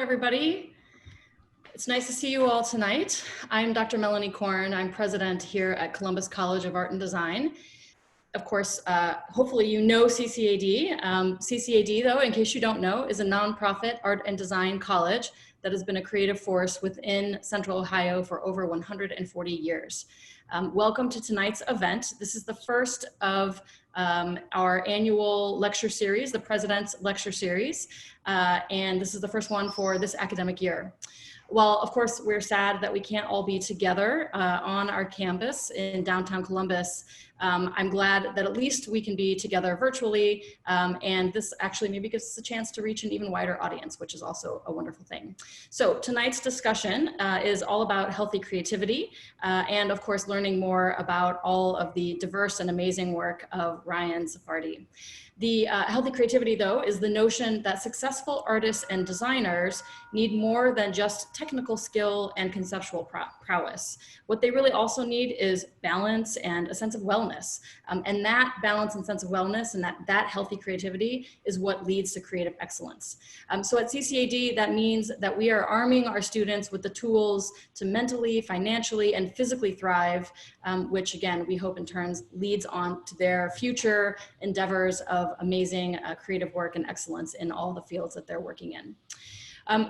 everybody. It's nice to see you all tonight. I'm Dr. Melanie Corn. I'm president here at Columbus College of Art and Design. Of course, hopefully you know CCAD. CCAD, though, in case you don't know, is a nonprofit art and design college that has been a creative force within Central Ohio for over 140 years. Welcome to tonight's event. This is the first of our annual lecture series, the President's Lecture Series, and this is the first one for this academic year. While, of course, we're sad that we can't all be together on our campus in downtown Columbus, I'm glad that at least we can be together virtually, and this actually maybe gives us a chance to reach an even wider audience, which is also a wonderful thing. So tonight's discussion is all about healthy creativity, and of course, learning more about all of the diverse and amazing work of Ryan Sarfati. The healthy creativity, though, is the notion that successful artists and designers need more than just technical skill and conceptual prowess. What they really also need is balance and a sense of wellness. And that balance and sense of wellness and that healthy creativity is what leads to creative excellence. So at CCAD, that means that we are arming our students with the tools to mentally, financially, and physically thrive, which again, we hope in turn leads on to their future endeavors of amazing creative work and excellence in all the fields that they're working in.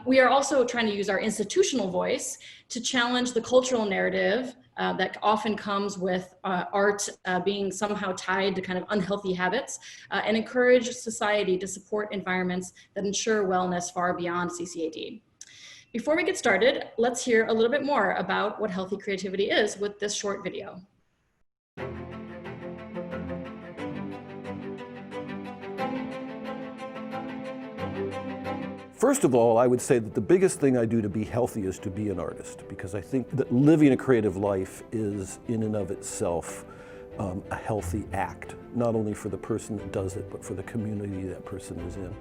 We are also trying to use our institutional voice to challenge the cultural narrative that often comes with art being somehow tied to kind of unhealthy habits and encourage society to support environments that ensure wellness far beyond CCAD. Before we get started, let's hear a little bit more about what healthy creativity is with this short video. First of all, I would say that the biggest thing I do to be healthy is to be an artist, because I think that living a creative life is in and of itself a healthy act, not only for the person that does it, but for the community that person is in.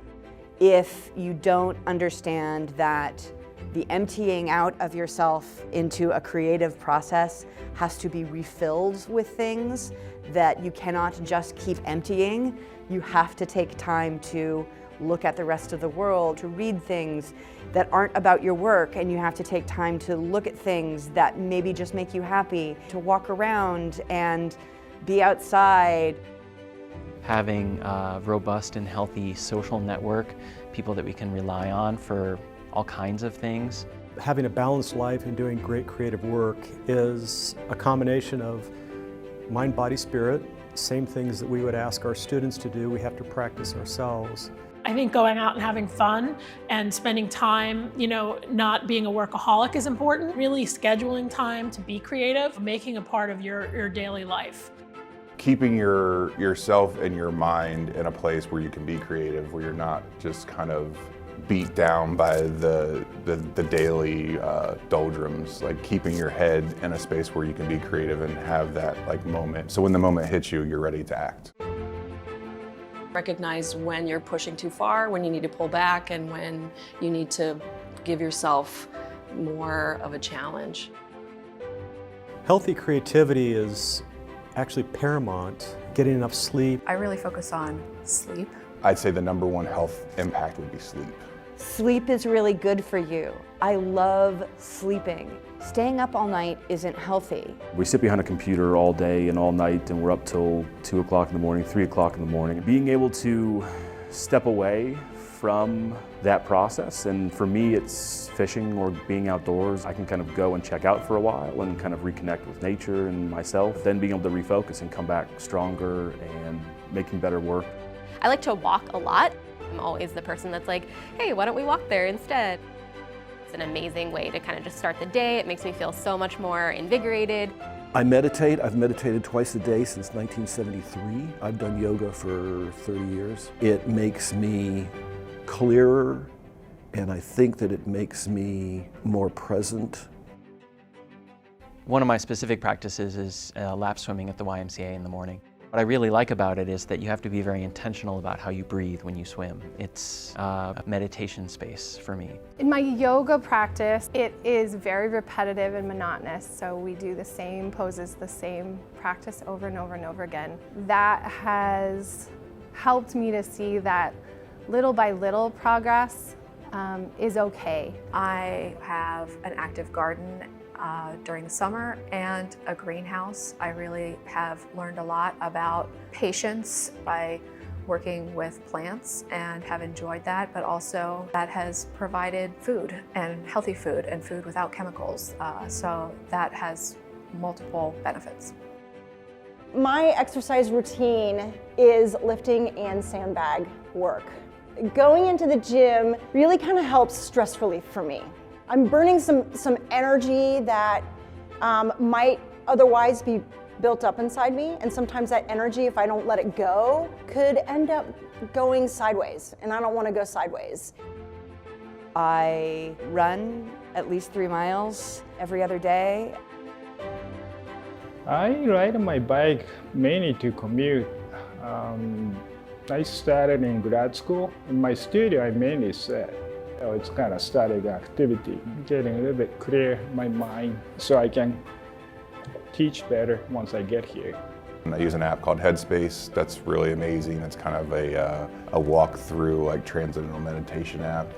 If you don't understand that the emptying out of yourself into a creative process has to be refilled with things, that you cannot just keep emptying, you have to take time to look at the rest of the world, to read things that aren't about your work, and you have to take time to look at things that maybe just make you happy, to walk around and be outside. Having a robust and healthy social network, people that we can rely on for all kinds of things. Having a balanced life and doing great creative work is a combination of mind, body, spirit. Same things that we would ask our students to do, we have to practice ourselves. I think going out and having fun and spending time, not being a workaholic is important. Really scheduling time to be creative, making a part of your daily life. Keeping yourself and your mind in a place where you can be creative, where you're not just kind of beat down by the daily doldrums, like keeping your head in a space where you can be creative and have that moment. So when the moment hits you, you're ready to act. Recognize when you're pushing too far, when you need to pull back, and when you need to give yourself more of a challenge. Healthy creativity is actually paramount. Getting enough sleep. I really focus on sleep. I'd say the #1 health impact would be sleep. Sleep is really good for you. I love sleeping. Staying up all night isn't healthy. We sit behind a computer all day and all night, and we're up till 2 o'clock in the morning, 3 o'clock in the morning. Being able to step away from that process, and for me it's fishing or being outdoors. I can kind of go and check out for a while and kind of reconnect with nature and myself, then being able to refocus and come back stronger and making better work. I like to walk a lot. I'm always the person that's like, hey, why don't we walk there instead? It's an amazing way to kind of just start the day. It makes me feel so much more invigorated. I meditate. I've meditated twice a day since 1973. I've done yoga for 30 years. It makes me clearer, and I think that it makes me more present. One of my specific practices is lap swimming at the YMCA in the morning. What I really like about it is that you have to be very intentional about how you breathe when you swim. It's a meditation space for me. In my yoga practice, it is very repetitive and monotonous, so we do the same poses, the same practice over and over and over again. That has helped me to see that little by little progress is okay. I have an active garden during the summer and a greenhouse. I really have learned a lot about patience by working with plants and have enjoyed that, but also that has provided food and healthy food and food without chemicals. So that has multiple benefits. My exercise routine is lifting and sandbag work. Going into the gym really kind of helps stress relief for me. I'm burning some energy that might otherwise be built up inside me, and sometimes that energy, if I don't let it go, could end up going sideways, and I don't want to go sideways. I run at least 3 miles every other day. I ride my bike mainly to commute. I started in grad school. In my studio, I mainly sit. It's kind of static activity, getting a little bit clear my mind so I can teach better once I get here. I use an app called Headspace. That's really amazing. It's kind of a walk-through, like transcendental meditation app.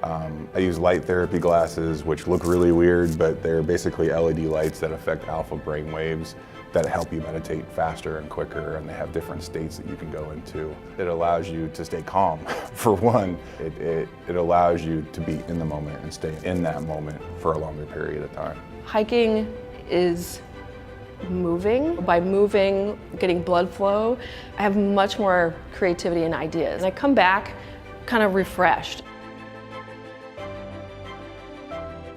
I use light therapy glasses, which look really weird, but they're basically LED lights that affect alpha brain waves that help you meditate faster and quicker, and they have different states that you can go into. It allows you to stay calm, for one. It allows you to be in the moment and stay in that moment for a longer period of time. Hiking is moving. By moving, getting blood flow, I have much more creativity and ideas. I come back kind of refreshed.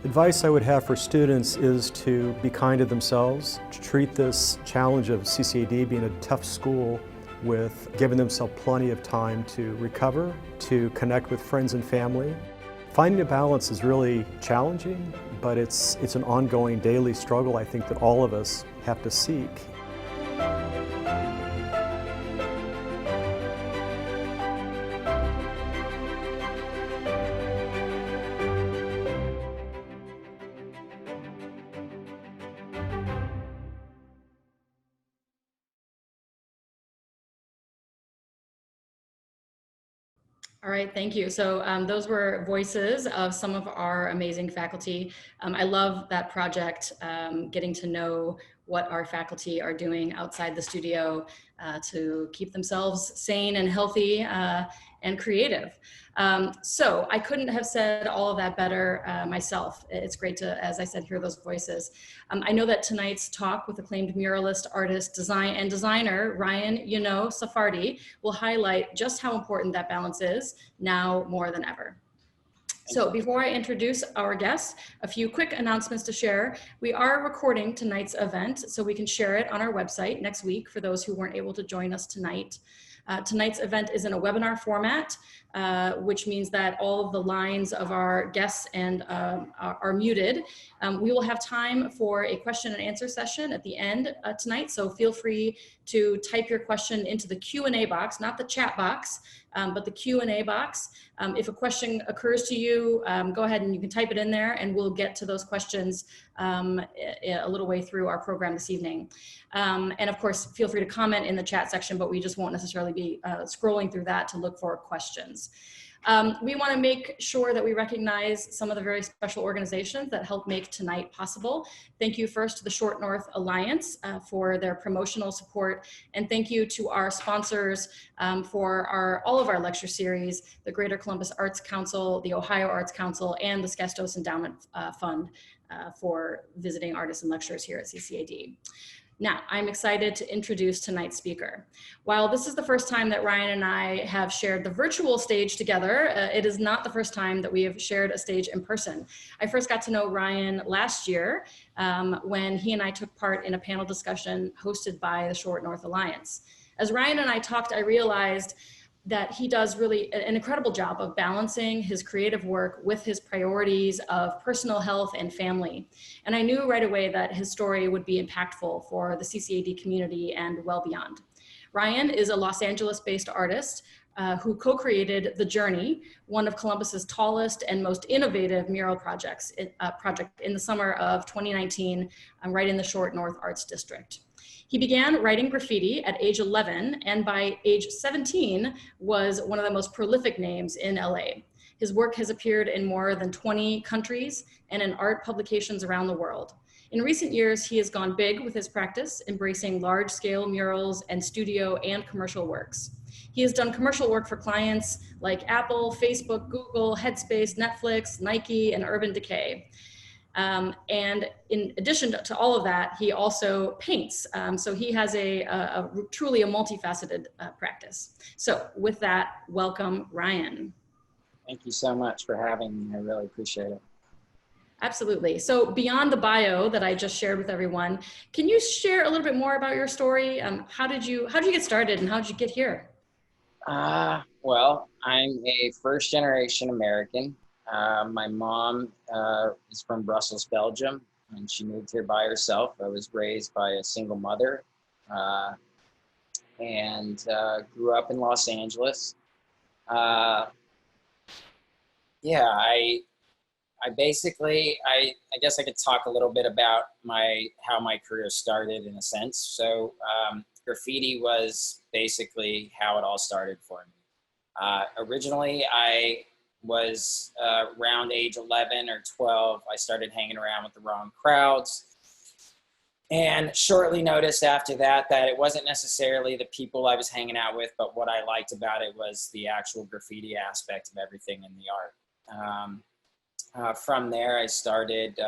Advice I would have for students is to be kind to themselves, to treat this challenge of CCAD being a tough school with giving themselves plenty of time to recover, to connect with friends and family. Finding a balance is really challenging, but it's an ongoing daily struggle I think that all of us have to seek. All right, thank you. So those were voices of some of our amazing faculty. I love that project, getting to know what our faculty are doing outside the studio to keep themselves sane and healthy and creative. So I couldn't have said all of that better myself. It's great to, as I said, hear those voices. I know that tonight's talk with acclaimed muralist, artist, designer Yanoe Sarfati will highlight just how important that balance is now more than ever. So before I introduce our guests, a few quick announcements to share. We are recording tonight's event so we can share it on our website next week for those who weren't able to join us tonight. Tonight's event is in a webinar format, which means that all of the lines of our guests and are muted. We will have time for a question and answer session at the end tonight, so feel free to type your question into the Q&A box, not the chat box, but the Q&A box. If a question occurs to you, go ahead and you can type it in there and we'll get to those questions a little way through our program this evening. And of course, feel free to comment in the chat section, but we just won't necessarily be scrolling through that to look for questions. We want to make sure that we recognize some of the very special organizations that help make tonight possible. Thank you first to the Short North Alliance for their promotional support, and thank you to our sponsors for all of our lecture series, the Greater Columbus Arts Council, the Ohio Arts Council, and the Skestos Endowment Fund for visiting artists and lecturers here at CCAD. Now, I'm excited to introduce tonight's speaker. While this is the first time that Ryan and I have shared the virtual stage together, it is not the first time that we have shared a stage in person. I first got to know Ryan last year when he and I took part in a panel discussion hosted by the Short North Alliance. As Ryan and I talked, I realized that he does really an incredible job of balancing his creative work with his priorities of personal health and family. And I knew right away that his story would be impactful for the CCAD community and well beyond. Ryan is a Los Angeles-based artist who co-created The Journey, one of Columbus's tallest and most innovative mural project in the summer of 2019, right in the Short North Arts District. He began writing graffiti at age 11, and by age 17 was one of the most prolific names in LA. His work has appeared in more than 20 countries and in art publications around the world. In recent years, he has gone big with his practice, embracing large-scale murals and studio and commercial works. He has done commercial work for clients like Apple, Facebook, Google, Headspace, Netflix, Nike, and Urban Decay. And in addition to all of that, he also paints. So he has truly a multifaceted practice. So with that, welcome, Ryan. Thank you so much for having me. I really appreciate it. Absolutely. So beyond the bio that I just shared with everyone, can you share a little bit more about your story? How did you get started and how did you get here? Well, I'm a first generation American. My mom is from Brussels, Belgium, and she moved here by herself. I was raised by a single mother and grew up in Los Angeles. Yeah, I basically, I guess I could talk a little bit about how my career started in a sense. So graffiti was basically how it all started for me. Originally, I was around age 11 or 12. I started hanging around with the wrong crowds. And shortly noticed after that it wasn't necessarily the people I was hanging out with, but what I liked about it was the actual graffiti aspect of everything in the art. From there, I started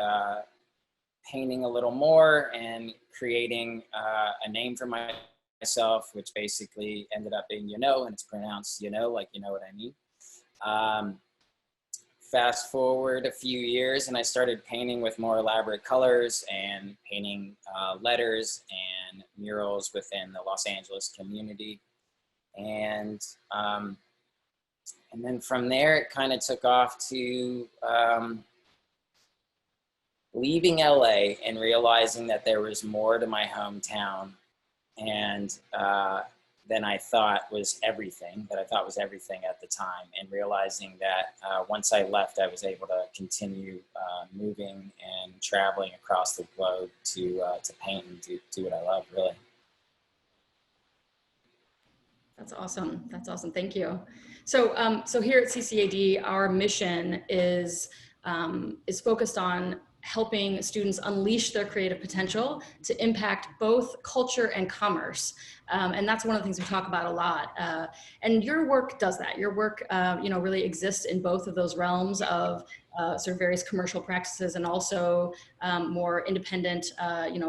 painting a little more and creating a name for myself, which basically ended up being Yanoe, and it's pronounced Yanoe, like you know what I mean. Fast forward a few years, and I started painting with more elaborate colors and painting letters and murals within the Los Angeles community. And then from there, it kind of took off to leaving LA and realizing that there was more to my hometown and than I thought was everything, at the time, and realizing that once I left, I was able to continue moving and traveling across the globe to paint and do what I love, really. That's awesome. That's awesome. Thank you. So, so here at CCAD, our mission is focused on helping students unleash their creative potential to impact both culture and commerce. And that's one of the things we talk about a lot. And your work does that. Your work, really exists in both of those realms of sort of various commercial practices and also more independent,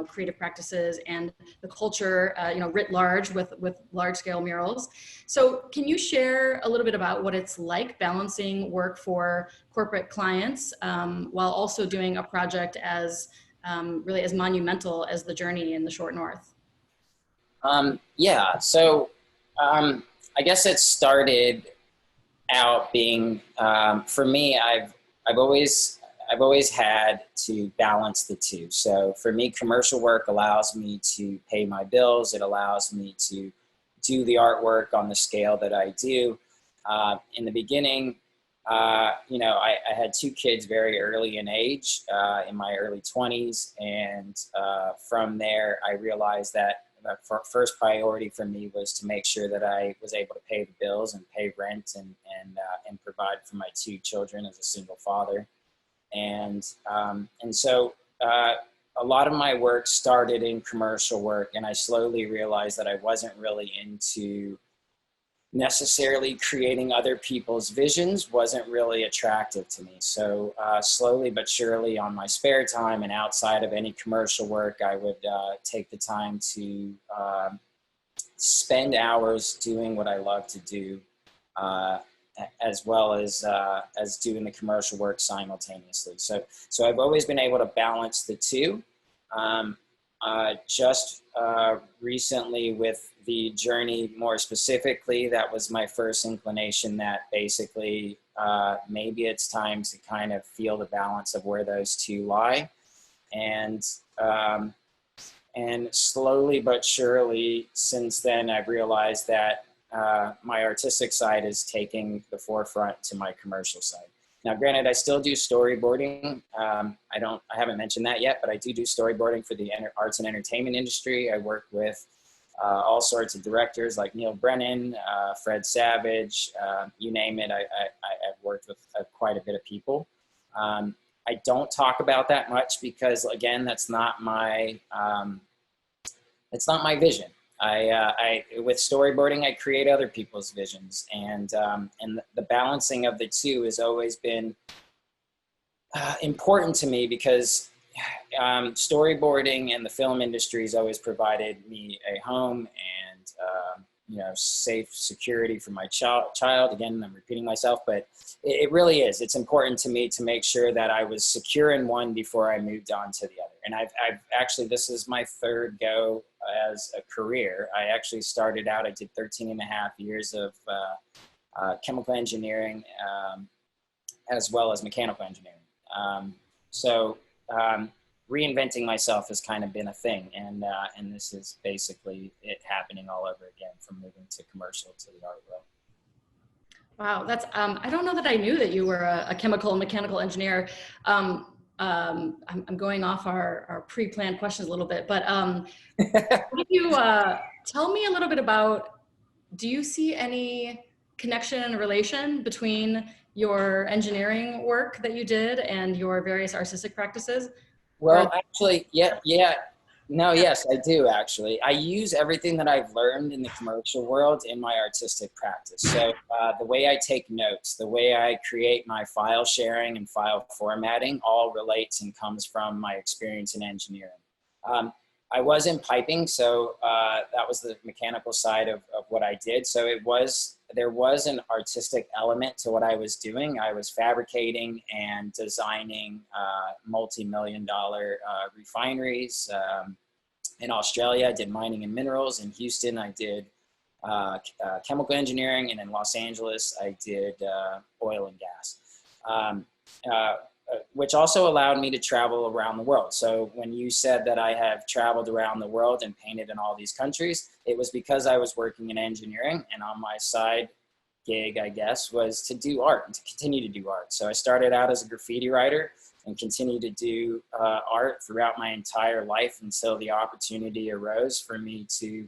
creative practices and the culture, writ large with large scale murals. So can you share a little bit about what it's like balancing work for corporate clients while also doing a project as really as monumental as the journey in the Short North? Yeah, so I guess it started out being, for me, I've always had to balance the two. So for me, commercial work allows me to pay my bills. It allows me to do the artwork on the scale that I do. In the beginning, I had 2 kids very early in age, in my early 20s. And from there, I realized that the first priority for me was to make sure that I was able to pay the bills and pay rent and provide for my 2 children as a single father. And so a lot of my work started in commercial work, and I slowly realized that I wasn't really into necessarily creating other people's visions, wasn't really attractive to me. So slowly but surely on my spare time and outside of any commercial work, I would take the time to spend hours doing what I love to do, as well as doing the commercial work simultaneously. So I've always been able to balance the two. Just recently with the journey more specifically, that was my first inclination that basically maybe it's time to kind of feel the balance of where those two lie. And slowly but surely since then, I've realized that my artistic side is taking the forefront to my commercial side. Now, granted, I still do storyboarding. I haven't mentioned that yet, but I do storyboarding for the arts and entertainment industry. I work with all sorts of directors like Neil Brennan, Fred Savage, you name it. I've worked with quite a bit of people. I don't talk about that much because, again, that's not my vision. With storyboarding, I create other people's visions, and the balancing of the two has always been important to me because storyboarding and the film industry has always provided me a home and safe security for my child. Again, I'm repeating myself, but it really is. It's important to me to make sure that I was secure in one before I moved on to the other. And I've actually, this is my third go as a career. I actually started out, I did 13 and a half years of chemical engineering as well as mechanical engineering. Reinventing myself has kind of been a thing, and this is basically it happening all over again from moving to commercial to the art world. Wow, that's I don't know that I knew that you were a chemical and mechanical engineer. I'm going off our pre-planned questions a little bit, but could you tell me a little bit about, do you see any connection and relation between your engineering work that you did and your various artistic practices? Well, actually, yes, I do actually. I use everything that I've learned in the commercial world in my artistic practice. So the way I take notes, the way I create my file sharing and file formatting all relates and comes from my experience in engineering. I was in piping, so that was the mechanical side of what I did. So there was an artistic element to what I was doing. I was fabricating and designing multi-million-dollar refineries. In Australia, I did mining and minerals. In Houston, I did chemical engineering. And in Los Angeles, I did oil and gas. Which also allowed me to travel around the world. So when you said that I have traveled around the world and painted in all these countries, it was because I was working in engineering, and on my side gig, I guess, was to do art and to continue to do art. So I started out as a graffiti writer and continued to do art throughout my entire life until the opportunity arose for me to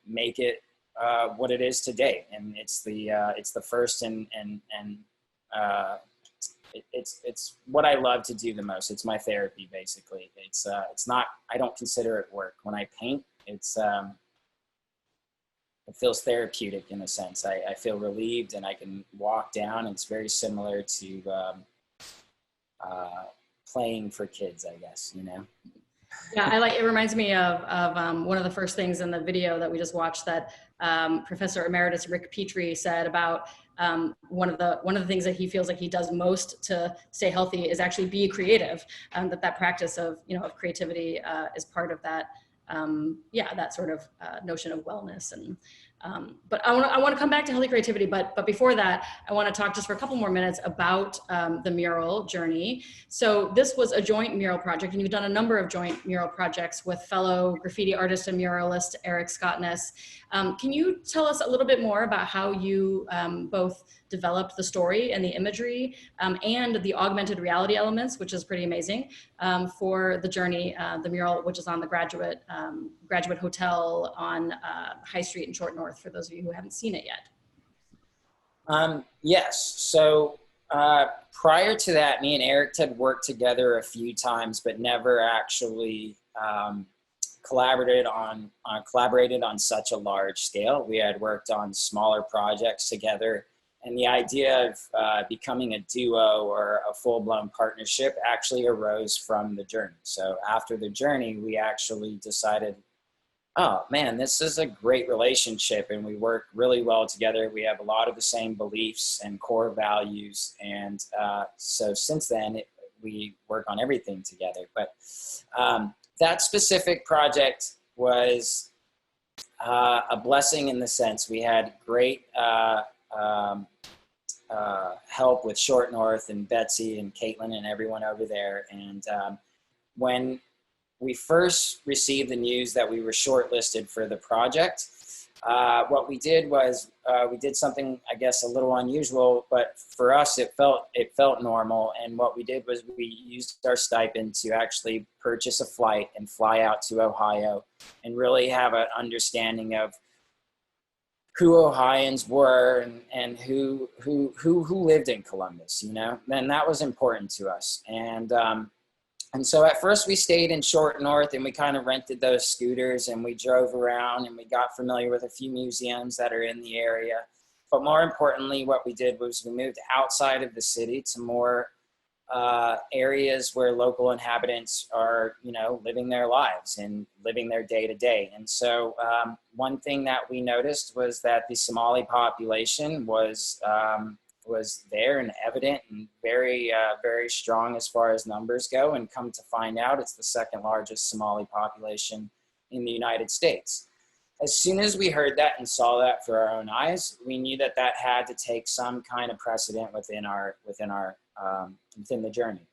make it what it is today. And it's the first and it's what I love to do the most. It's my therapy, basically. It's not, I don't consider it work. When I paint, it feels therapeutic in a sense. I feel relieved and I can walk down. It's very similar to playing for kids, I guess, Yeah, it reminds me of one of the first things in the video that we just watched that Professor Emeritus Rick Petrie said about one of the things that he feels like he does most to stay healthy is actually be creative. That practice of creativity is part of that. That sort of notion of wellness. And but I want to come back to healthy creativity, but before that, I want to talk just for a couple more minutes about the mural journey. So this was a joint mural project, and you've done a number of joint mural projects with fellow graffiti artist and muralist Eric Scottness. Can you tell us a little bit more about how you both developed the story and the imagery and the augmented reality elements, which is pretty amazing, for the journey, the mural, which is on the Graduate Hotel on High Street in Short North, for those of you who haven't seen it yet? Yes. So prior to that, me and Eric had worked together a few times, but never actually collaborated on such a large scale. We had worked on smaller projects together, and the idea of becoming a duo or a full-blown partnership actually arose from the journey. So after the journey, we actually decided, oh man, this is a great relationship and we work really well together. We have a lot of the same beliefs and core values. And so since then, we work on everything together. But that specific project was a blessing in the sense we had great help with Short North and Betsy and Caitlin and everyone over there. And when we first received the news that we were shortlisted for the project, what we did was we did something, I guess, a little unusual, but for us it felt normal. And what we did was we used our stipend to actually purchase a flight and fly out to Ohio and really have an understanding of who Ohioans were and who lived in Columbus, you know. And that was important to us. And so at first we stayed in Short North and we kind of rented those scooters and we drove around and we got familiar with a few museums that are in the area. But more importantly, what we did was we moved outside of the city to more areas where local inhabitants are, you know, living their lives and living their day to day. And so one thing that we noticed was that the Somali population was there and evident and very strong as far as numbers go. And come to find out, it's the second largest Somali population in the United States. As soon as we heard that and saw that for our own eyes, we knew that that had to take some kind of precedent within the journey.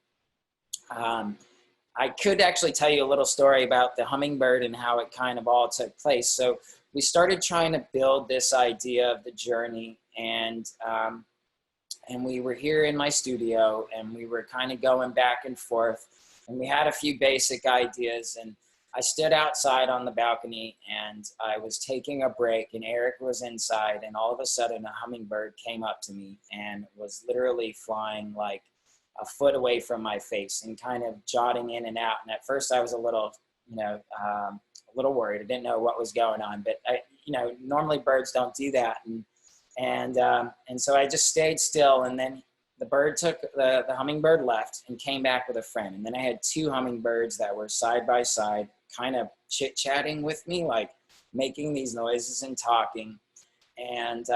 I could actually tell you a little story about the hummingbird and how it kind of all took place. So we started trying to build this idea of the journey, and we were here in my studio and we were kind of going back and forth, and we had a few basic ideas, and I stood outside on the balcony and I was taking a break and Eric was inside, and all of a sudden a hummingbird came up to me and was literally flying like a foot away from my face and kind of jotting in and out. And at first I was a little, you know, a little worried. I didn't know what was going on, but you know, normally birds don't do that. And so I just stayed still, and then the hummingbird left and came back with a friend. And then I had two hummingbirds that were side by side, kind of chit-chatting with me, like making these noises and talking. And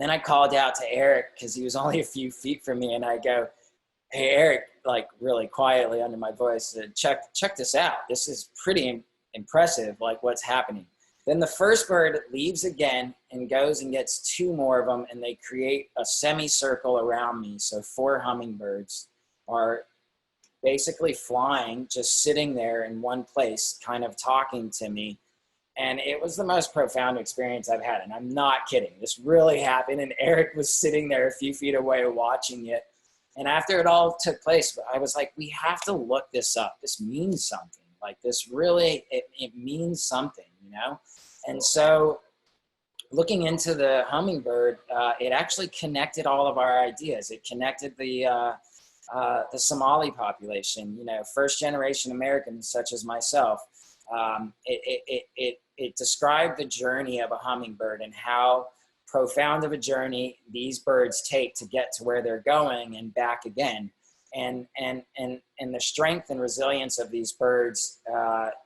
then I called out to Eric because he was only a few feet from me, and I go, "Hey, Eric," like really quietly under my voice, said, check this out. This is pretty impressive, like what's happening. Then the first bird leaves again and goes and gets two more of them, and they create a semicircle around me. So 4 hummingbirds are basically flying, just sitting there in one place, kind of talking to me. And it was the most profound experience I've had. And I'm not kidding. This really happened. And Eric was sitting there a few feet away watching it. And after it all took place, I was like, we have to look this up. This means something. Like this really, it means something, you know? And so looking into the hummingbird, it actually connected all of our ideas. It connected the Somali population, you know, first generation Americans such as myself. It described the journey of a hummingbird and how profound of a journey these birds take to get to where they're going and back again. And the strength and resilience of these birds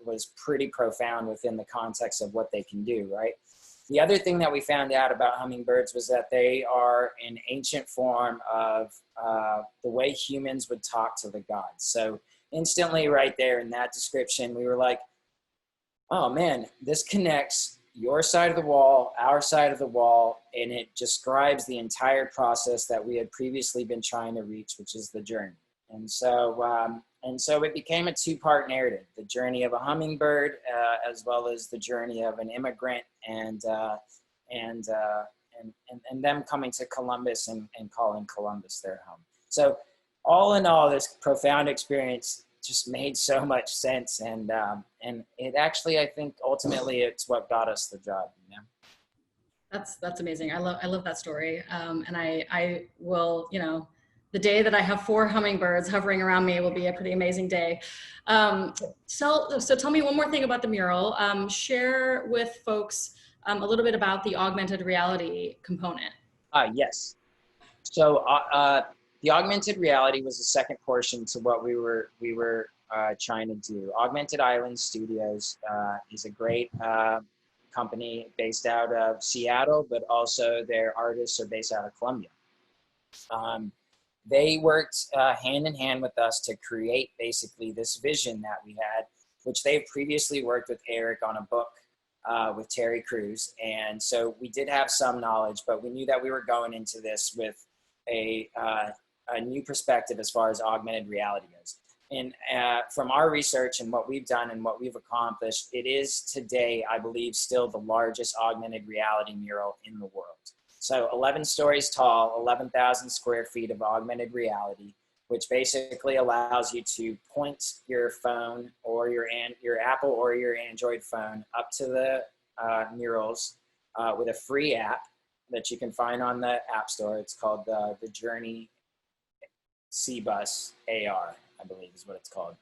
was pretty profound within the context of what they can do, right? The other thing that we found out about hummingbirds was that they are an ancient form of the way humans would talk to the gods. So instantly right there in that description, we were like, oh man, this connects your side of the wall, our side of the wall, and it describes the entire process that we had previously been trying to reach, which is the journey. And so it became a 2-part narrative: the journey of a hummingbird, as well as the journey of an immigrant, and them coming to Columbus and calling Columbus their home. So all in all, this profound experience just made so much sense, and it actually, I think, ultimately, it's what got us the job. You know, that's amazing. I love that story, and I will, you know, the day that I have 4 hummingbirds hovering around me will be a pretty amazing day. So tell me one more thing about the mural. Share with folks a little bit about the augmented reality component. Yes. So the augmented reality was the second portion to what we were trying to do. Augmented Island Studios is a great company based out of Seattle, but also their artists are based out of Columbia. They worked hand in hand with us to create basically this vision that we had, which they've previously worked with Eric on a book with Terry Crews. And so we did have some knowledge, but we knew that we were going into this with a new perspective as far as augmented reality goes. from our research and what we've done and what we've accomplished, it is today, I believe, still the largest augmented reality mural in the world. So 11 stories tall, 11,000 square feet of augmented reality, which basically allows you to point your phone or your Apple or your Android phone up to the murals with a free app that you can find on the App Store. It's called the Journey C-Bus AR, I believe is what it's called.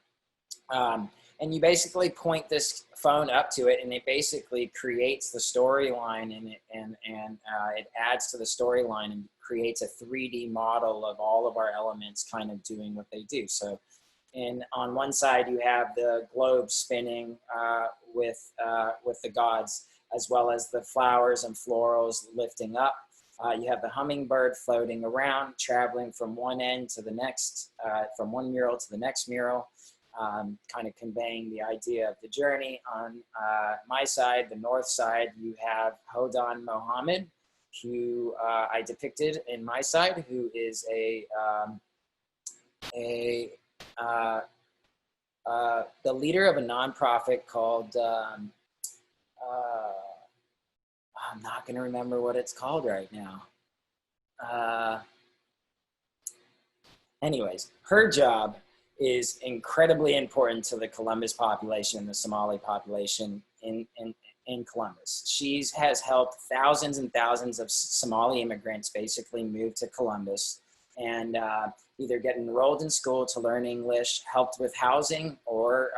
And you basically point this phone up to it, and it basically creates the storyline, and it adds to the storyline and creates a 3D model of all of our elements kind of doing what they do. So on one side, you have the globe spinning with the gods, as well as the flowers and florals lifting up. You have the hummingbird floating around, traveling from one end to the next, from one mural to the next mural, kind of conveying the idea of the journey. On my side, the north side, you have Hodan Mohammed, who I depicted in my side, who is the leader of a nonprofit called, I'm not going to remember what it's called right now. Anyways, her job is incredibly important to the Columbus population, the Somali population in Columbus. She has helped thousands and thousands of Somali immigrants basically move to Columbus and either get enrolled in school to learn English, helped with housing, or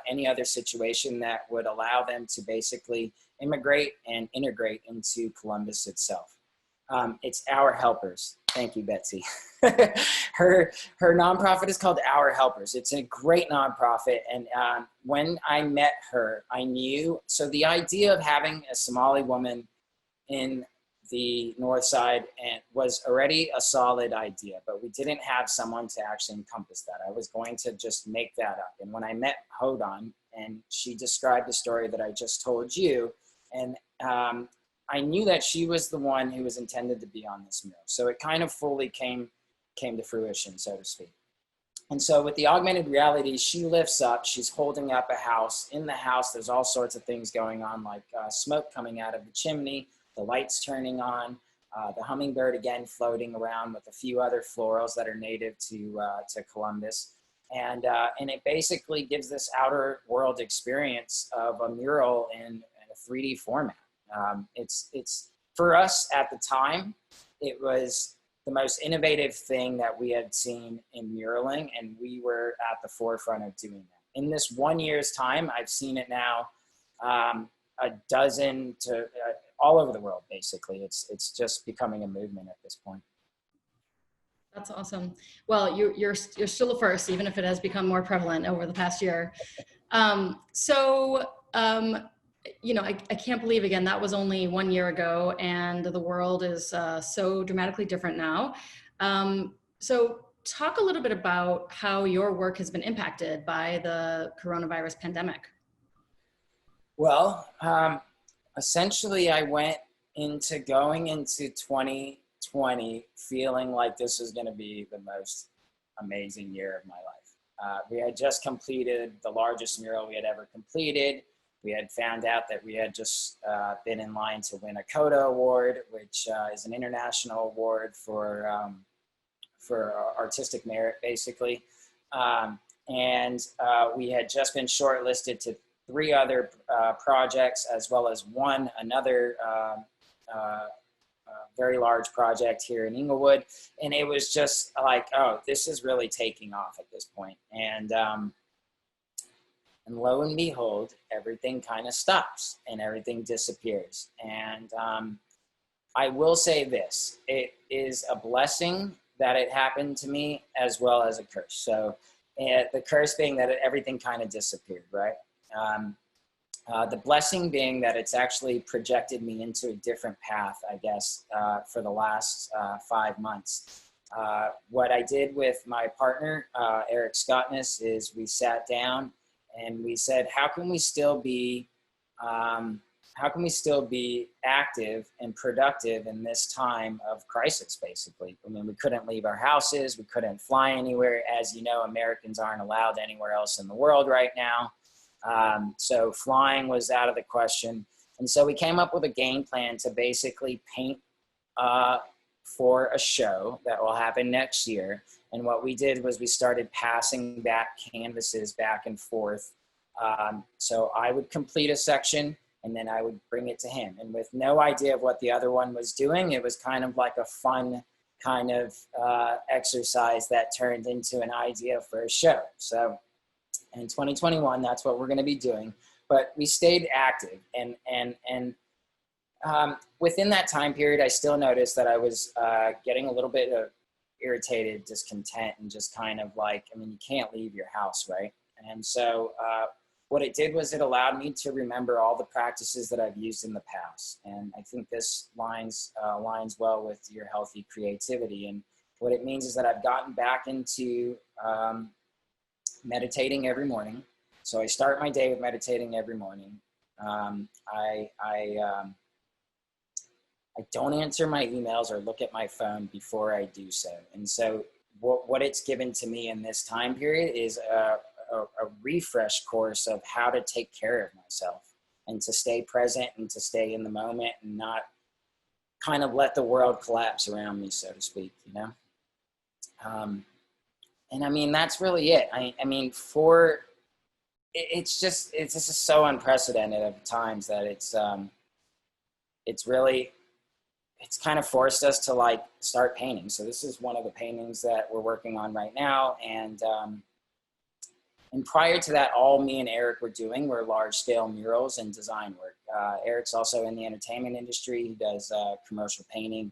any other situation that would allow them to basically immigrate and integrate into Columbus itself. It's Our Helpers. Thank you, Betsy. Her nonprofit is called Our Helpers. It's a great nonprofit. And when I met her, I knew, so the idea of having a Somali woman in the north side was already a solid idea, but we didn't have someone to actually encompass that. I was going to just make that up. And when I met Hodan, and she described the story that I just told you, and I knew that she was the one who was intended to be on this mural. So it kind of fully came to fruition, so to speak. And so with the augmented reality, she lifts up, she's holding up a house. In the house, there's all sorts of things going on, like smoke coming out of the chimney, the lights turning on, the hummingbird again floating around with a few other florals that are native to Columbus. And it basically gives this outer world experience of a mural in a 3D format. It's for us at the time, it was the most innovative thing that we had seen in muraling, and we were at the forefront of doing that. In this 1 year's time, I've seen it now a dozen to all over the world, basically. It's just becoming a movement at this point. That's awesome. Well, you're still a first, even if it has become more prevalent over the past year. You know, I can't believe, again, that was only 1 year ago, and the world is so dramatically different now. So talk a little bit about how your work has been impacted by the coronavirus pandemic. Well, essentially I went into going into 2020 feeling like this was going to be the most amazing year of my life. We had just completed the largest mural we had ever completed. We had found out that we had just been in line to win a CODA award, which is an international award for artistic merit, basically. We had just been shortlisted to 3 other projects, as well as another very large project here in Inglewood. And it was just like, oh, this is really taking off at this point. And lo and behold, everything kind of stops and everything disappears. And I will say this, it is a blessing that it happened to me as well as a curse. So the curse being that everything kind of disappeared, right? The blessing being that it's actually projected me into a different path, I guess, for the last 5 months. What I did with my partner, Eric Scottness, is we sat down and we said, how can we still be, how how can we still be active and productive in this time of crisis, basically? I mean, we couldn't leave our houses, we couldn't fly anywhere. As you know, Americans aren't allowed anywhere else in the world right now. So flying was out of the question. And so we came up with a game plan to basically paint for a show that will happen next year. And what we did was we started passing back canvases back and forth. So I would complete a section, and then I would bring it to him. And with no idea of what the other one was doing, it was kind of like a fun kind of exercise that turned into an idea for a show. So in 2021, that's what we're going to be doing. But we stayed active. And within that time period, I still noticed that I was getting a little bit of irritated, discontent, and just kind of like, I mean, you can't leave your house, right? And so what it did was it allowed me to remember all the practices that I've used in the past. And I think this aligns well with your healthy creativity. And what it means is that I've gotten back into meditating every morning. So I start my day with meditating every morning. I don't answer my emails or look at my phone before I do so. And so what it's given to me in this time period is a refresh course of how to take care of myself and to stay present and to stay in the moment and not kind of let the world collapse around me, so to speak, you know? And I mean, that's really it. I mean, it's just so unprecedented of times that it's kind of forced us to like start painting. So this is one of the paintings that we're working on right now. And prior to that, all me and Eric were doing were large scale murals and design work. Eric's also in the entertainment industry. He does commercial painting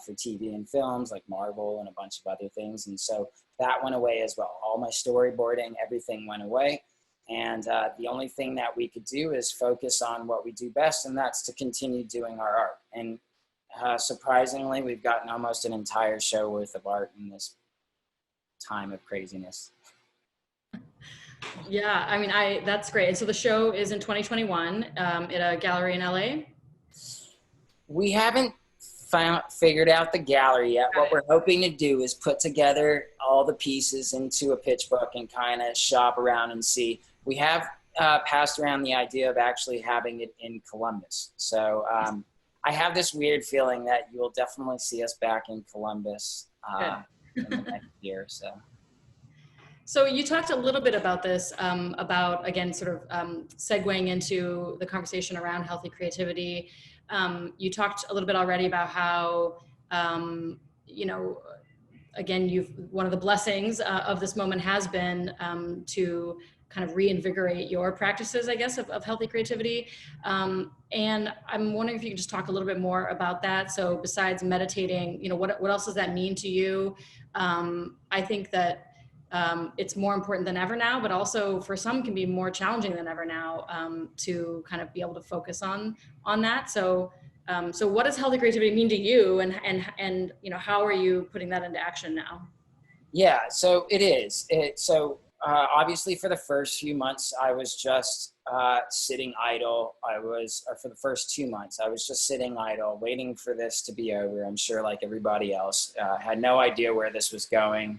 for TV and films like Marvel and a bunch of other things. And so that went away as well. All my storyboarding, everything went away. And the only thing that we could do is focus on what we do best, and that's to continue doing our art. And surprisingly, we've gotten almost an entire show worth of art in this time of craziness. Yeah, I mean, that's great. And so the show is in 2021 at a gallery in LA? We haven't figured out the gallery yet. What we're hoping to do is put together all the pieces into a pitch book and kind of shop around and see. We have passed around the idea of actually having it in Columbus. So I have this weird feeling that you will definitely see us back in Columbus in the next year. So you talked a little bit about this, about, again, sort of segueing into the conversation around healthy creativity. You talked a little bit already about how, you know, again, one of the blessings of this moment has been to kind of reinvigorate your practices, I guess, of healthy creativity. And I'm wondering if you could just talk a little bit more about that. So besides meditating, you know, what else does that mean to you? I think that it's more important than ever now, but also for some can be more challenging than ever now to kind of be able to focus on that. So what does healthy creativity mean to you, and you know, how are you putting that into action now? Yeah, so it is. Obviously for the first few months, I was just sitting idle. For the first 2 months, I was just sitting idle, waiting for this to be over. I'm sure like everybody else, had no idea where this was going.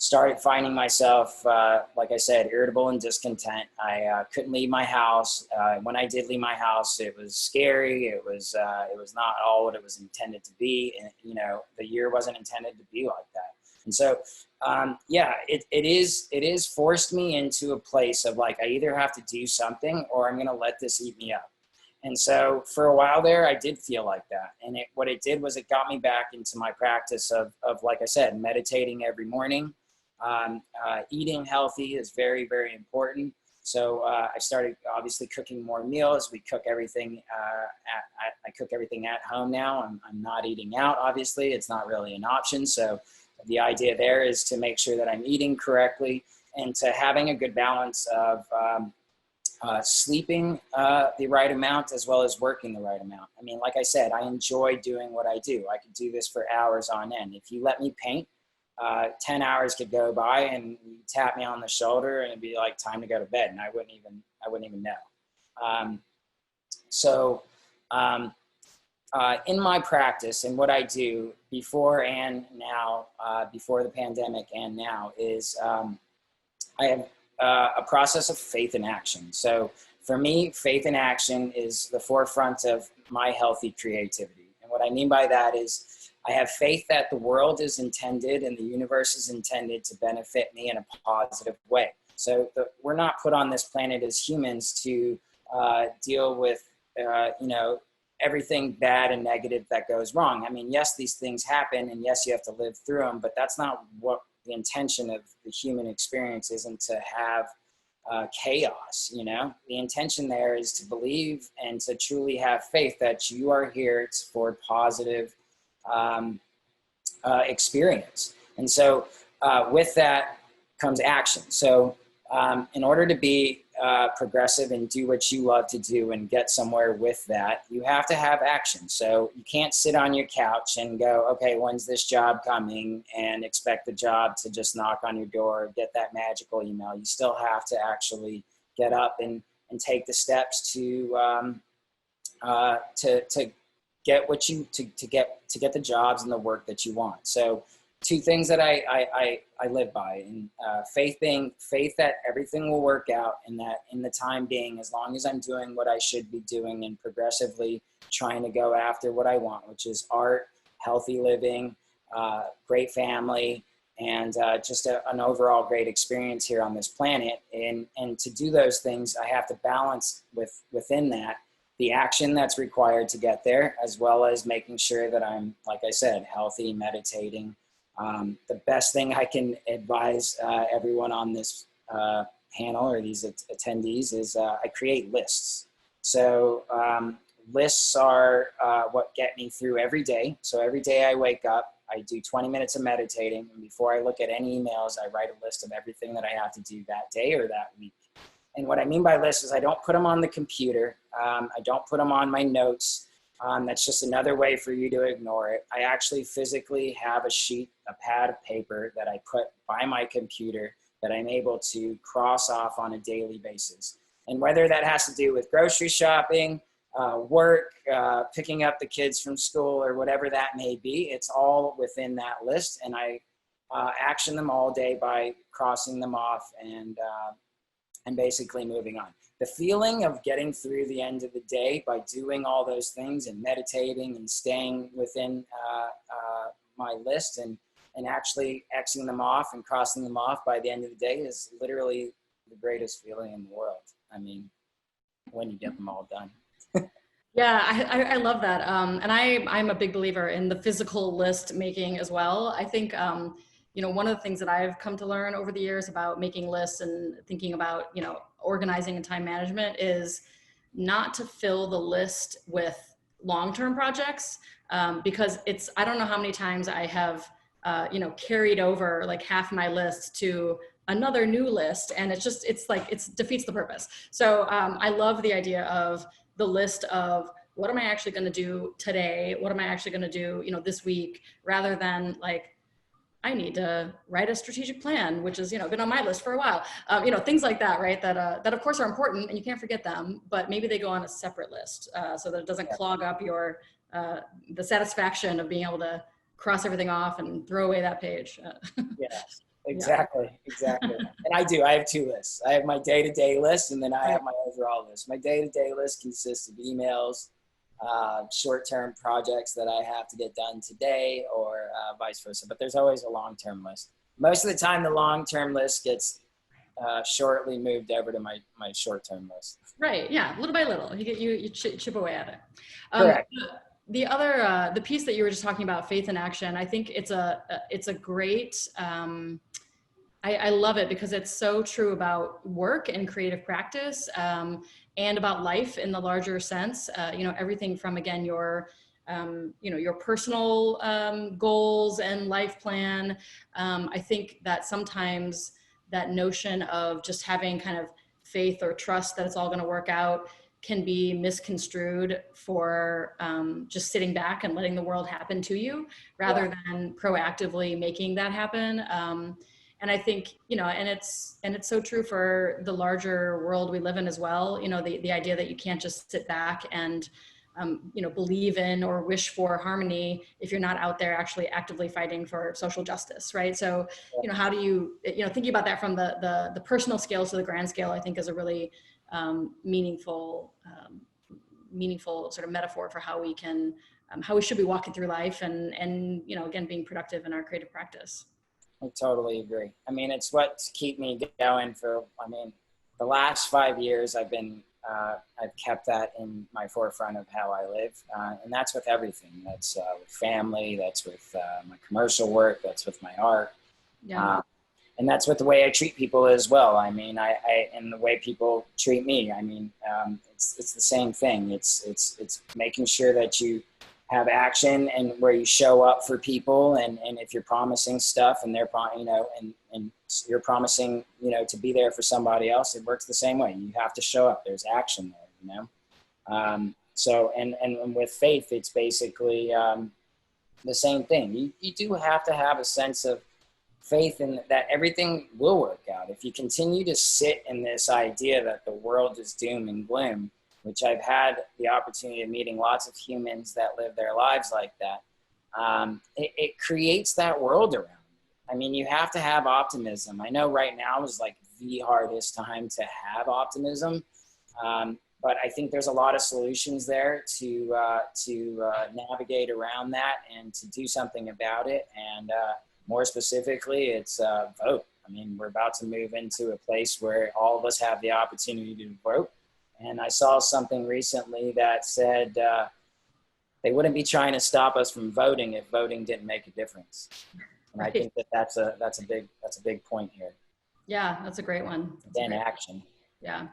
Started finding myself, like I said, irritable and discontent. I couldn't leave my house. When I did leave my house, it was scary. It was not all what it was intended to be. And, you know, the year wasn't intended to be like that. And so, yeah, it is forced me into a place of like, I either have to do something or I'm going to let this eat me up. And so for a while there, I did feel like that. And what it did was it got me back into my practice of like I said, meditating every morning. Eating healthy is very, very important. So I started obviously cooking more meals. We cook everything. I cook everything at home now. I'm not eating out. Obviously, it's not really an option. So the idea there is to make sure that I'm eating correctly and to having a good balance of sleeping the right amount as well as working the right amount. I mean, like I said, I enjoy doing what I do. I could do this for hours on end. If you let me paint, 10 hours could go by and you tap me on the shoulder and it'd be like time to go to bed, and I wouldn't even know. So in my practice and what I do before and now, before the pandemic and now, is I have a process of faith in action. So for me, faith in action is the forefront of my healthy creativity. And what I mean by that is I have faith that the world is intended and the universe is intended to benefit me in a positive way. So we're not put on this planet as humans to deal with, everything bad and negative that goes wrong. I mean, yes, these things happen, and yes, you have to live through them, but that's not what the intention of the human experience isn't to have chaos, The intention there is to believe and to truly have faith that you are here for positive experience. And so with that comes action. So in order to be progressive and do what you love to do and get somewhere with that, you have to have action. So you can't sit on your couch and go, okay, when's this job coming, and expect the job to just knock on your door, get that magical email. You still have to actually get up and take the steps to get what you to get the jobs and the work that you want. So two things that I live by, and faith that everything will work out, and that in the time being, as long as I'm doing what I should be doing and progressively trying to go after what I want, which is art, healthy living, great family, and just an overall great experience here on this planet. And to do those things, I have to balance within that the action that's required to get there, as well as making sure that I'm, like I said, healthy, meditating. The best thing I can advise everyone on this panel or these attendees is I create lists. So lists are what get me through every day. So every day I wake up, I do 20 minutes of meditating, and before I look at any emails, I write a list of everything that I have to do that day or that week. And what I mean by lists is I don't put them on the computer. I don't put them on my notes. That's just another way for you to ignore it. I actually physically have a pad of paper that I put by my computer that I'm able to cross off on a daily basis. And whether that has to do with grocery shopping, work, picking up the kids from school, or whatever that may be, it's all within that list. And I action them all day by crossing them off and basically moving on. The feeling of getting through the end of the day by doing all those things and meditating and staying within my list and actually Xing them off and crossing them off by the end of the day is literally the greatest feeling in the world. I mean, when you get them all done. Yeah, I love that. And I'm a big believer in the physical list making as well. I think, one of the things that I've come to learn over the years about making lists and thinking about, organizing and time management is not to fill the list with long-term projects, because I don't know how many times I have, carried over like half my list to another new list, and it defeats the purpose. So I love the idea of the list of what am I actually going to do today? What am I actually going to do, this week, rather than like, I need to write a strategic plan, which has, been on my list for a while. Things like that, right? That of course are important and you can't forget them, but maybe they go on a separate list so that it doesn't clog up your, the satisfaction of being able to cross everything off and throw away that page. Yes, exactly. And I have two lists. I have my day-to-day list, and then I have my overall list. My day-to-day list consists of emails, short-term projects that I have to get done today, or vice versa. But there's always a long-term list. Most of the time, the long-term list gets shortly moved over to my short-term list. Right. Yeah. Little by little, you chip away at it. Correct. The other, the piece that you were just talking about, faith in action, I think it's a great. I love it because it's so true about work and creative practice, and about life in the larger sense. Everything from, again, your personal goals and life plan. I think that sometimes that notion of just having kind of faith or trust that it's all going to work out can be misconstrued for just sitting back and letting the world happen to you, rather than proactively making that happen. And I think, and it's so true for the larger world we live in as well. The idea that you can't just sit back and, believe in or wish for harmony if you're not out there actually actively fighting for social justice, right? So, how do you, thinking about that from the personal scale to the grand scale, I think is a really meaningful sort of metaphor for how we can, how we should be walking through life and again, being productive in our creative practice. I totally agree. I mean, it's what's keep me going for, the last 5 years I've kept that in my forefront of how I live. And that's with everything. That's with family, that's with my commercial work, that's with my art. Yeah. And that's with the way I treat people as well. I mean, and the way people treat me. I mean, it's the same thing. It's making sure that you have action and where you show up for people. And if you're promising stuff and they're, and you're promising, to be there for somebody else, it works the same way. You have to show up. There's action there, So, and with faith, it's basically the same thing. You do have to have a sense of faith in that everything will work out. If you continue to sit in this idea that the world is doom and gloom, which I've had the opportunity of meeting lots of humans that live their lives like that, it creates that world around you. I mean, you have to have optimism. I know right now is like the hardest time to have optimism, but I think there's a lot of solutions there to navigate around that and to do something about it. And more specifically, it's vote. I mean, we're about to move into a place where all of us have the opportunity to vote. And I saw something recently that said they wouldn't be trying to stop us from voting if voting didn't make a difference. And I think that's a big point here. Yeah, that's a great one. Then action. Yeah.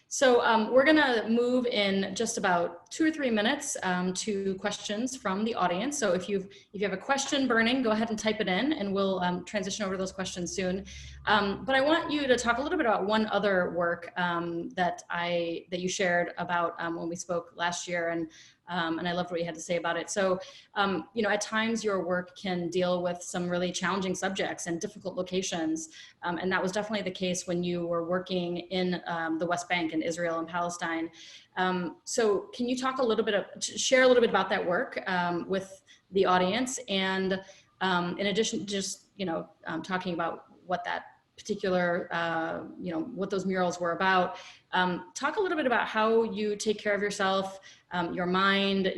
So we're going to move in just about 2 or 3 minutes to questions from the audience. So if you have a question burning, go ahead and type it in, and we'll transition over to those questions soon. But I want you to talk a little bit about one other work that you shared about when we spoke last year, and I loved what you had to say about it. So, at times your work can deal with some really challenging subjects and difficult locations. And that was definitely the case when you were working in the West Bank in Israel and Palestine. So can you talk share a little bit about that work with the audience? And in addition, just, talking about what that particular, what those murals were about. Talk a little bit about how you take care of yourself, your mind,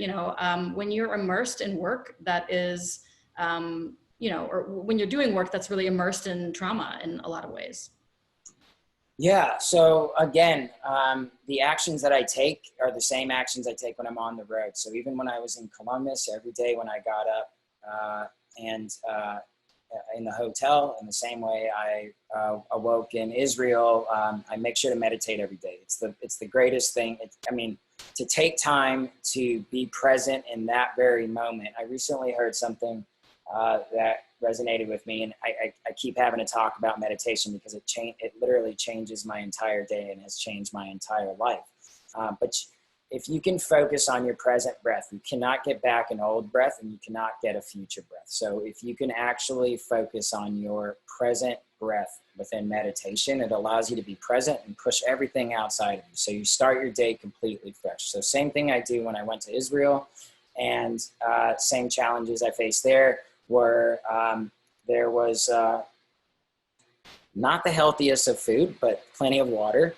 when you're immersed in work that is, or when you're doing work that's really immersed in trauma in a lot of ways. Yeah, so again, the actions that I take are the same actions I take when I'm on the road. So even when I was in Columbus, every day when I got up and in the hotel, in the same way I awoke in Israel, I make sure to meditate every day. It's the greatest thing. To take time to be present in that very moment. I recently heard something that resonated with me, and I keep having to talk about meditation because it literally changes my entire day and has changed my entire life. But if you can focus on your present breath, you cannot get back an old breath and you cannot get a future breath. So if you can actually focus on your present breath within meditation, it allows you to be present and push everything outside of you. So you start your day completely fresh. So same thing I do when I went to Israel, and same challenges I faced there were there was not the healthiest of food, but plenty of water.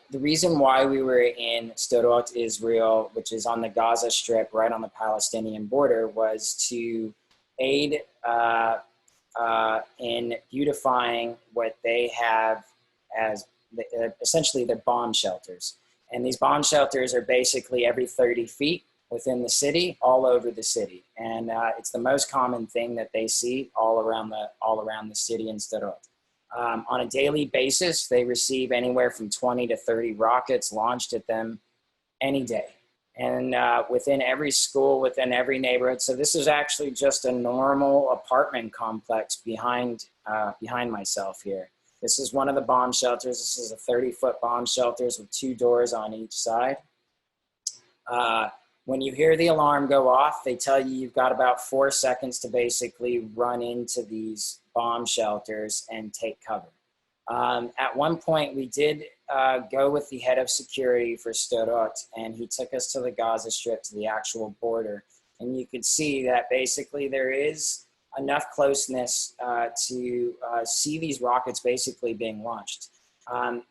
The reason why we were in Sderot, Israel, which is on the Gaza Strip, right on the Palestinian border, was to aid in beautifying what they have as essentially their bomb shelters. And these bomb shelters are basically every 30 feet within the city, all over the city. And it's the most common thing that they see all around the city in Sderot. On a daily basis, they receive anywhere from 20 to 30 rockets launched at them any day. And within every school, within every neighborhood. So this is actually just a normal apartment complex behind myself here. This is one of the bomb shelters. This is a 30-foot bomb shelters with 2 doors on each side. when you hear the alarm go off, they tell you you've got about 4 seconds to basically run into these bomb shelters and take cover. At one point, we did go with the head of security for Sept, and he took us to the Gaza Strip, to the actual border. And you could see that basically there is enough closeness to see these rockets basically being launched.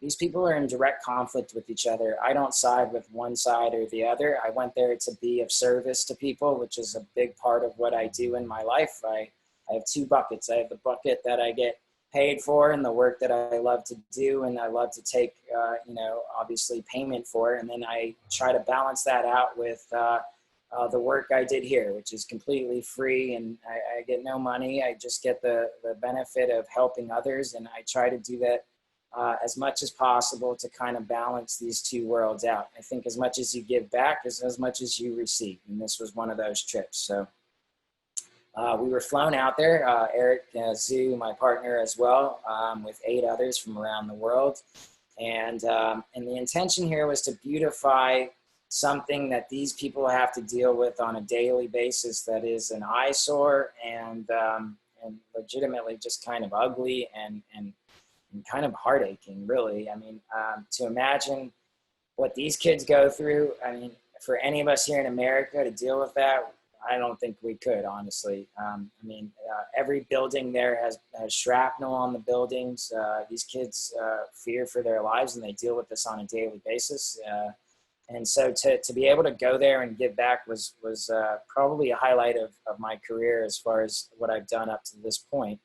These people are in direct conflict with each other. I don't side with one side or the other. I went there to be of service to people, which is a big part of what I do in my life. I have 2 buckets. I have the bucket that I get paid for and the work that I love to do and I love to take, obviously payment for. And then I try to balance that out with the work I did here, which is completely free, and I get no money. I just get the benefit of helping others, and I try to do that as much as possible to kind of balance these 2 worlds out. I think as much as you give back is as much as you receive, and this was one of those trips. So we were flown out there, Eric Zhu, my partner as well, with 8 others from around the world. And the intention here was to beautify something that these people have to deal with on a daily basis that is an eyesore and legitimately just kind of ugly and kind of heart-aching, really. I mean, to imagine what these kids go through, I mean, for any of us here in America to deal with that, I don't think we could, honestly. Every building there has shrapnel on the buildings. These kids fear for their lives, and they deal with this on a daily basis. And so to be able to go there and give back was probably a highlight of my career as far as what I've done up to this point.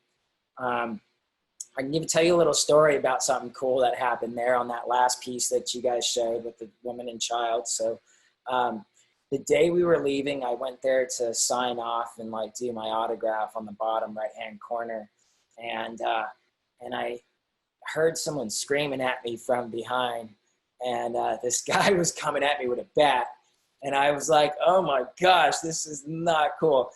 I can tell you a little story about something cool that happened there on that last piece that you guys showed with the woman and child. So the day we were leaving, I went there to sign off and do my autograph on the bottom right-hand corner. And I heard someone screaming at me from behind. And this guy was coming at me with a bat. And I was like, oh my gosh, this is not cool.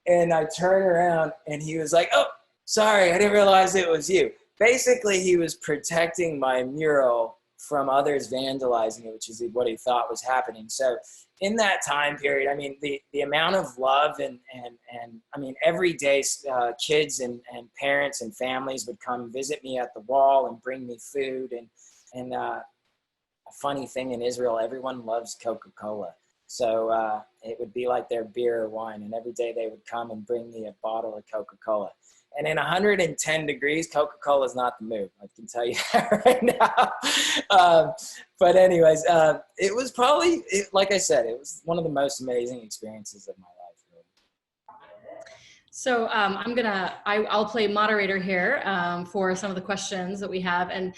And I turned around and he was like, oh, sorry, I didn't realize it was you. Basically, he was protecting my mural from others vandalizing it, which is what he thought was happening. So in that time period, I mean, the amount of love and I mean, every day kids and parents and families would come visit me at the wall and bring me food. And a funny thing in Israel, everyone loves Coca-Cola. So it would be like their beer or wine. And every day they would come and bring me a bottle of Coca-Cola. And in 110 degrees, Coca-Cola is not the move. I can tell you that right now. But anyways, it was probably, like I said, it was one of the most amazing experiences of my life. Really. So I'll play moderator here for some of the questions that we have. And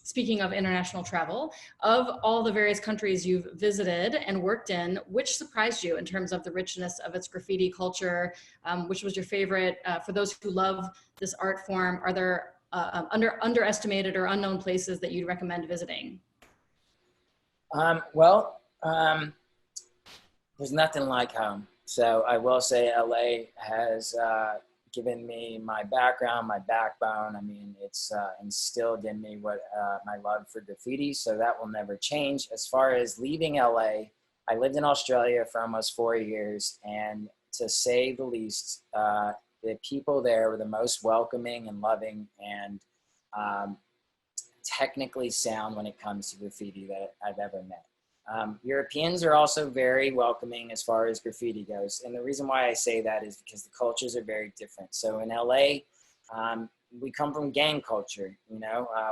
speaking of international travel, of all the various countries you've visited and worked in, which surprised you in terms of the richness of its graffiti culture? Which was your favorite? For those who love this art form, are there underestimated or unknown places that you'd recommend visiting? There's nothing like home. So I will say LA has given me my background, my backbone. I mean, it's instilled in me what my love for graffiti, so that will never change. As far as leaving LA, I lived in Australia for almost 4 years, and to say the least, the people there were the most welcoming and loving and technically sound when it comes to graffiti that I've ever met. Europeans are also very welcoming as far as graffiti goes. And the reason why I say that is because the cultures are very different. So in LA, we come from gang culture,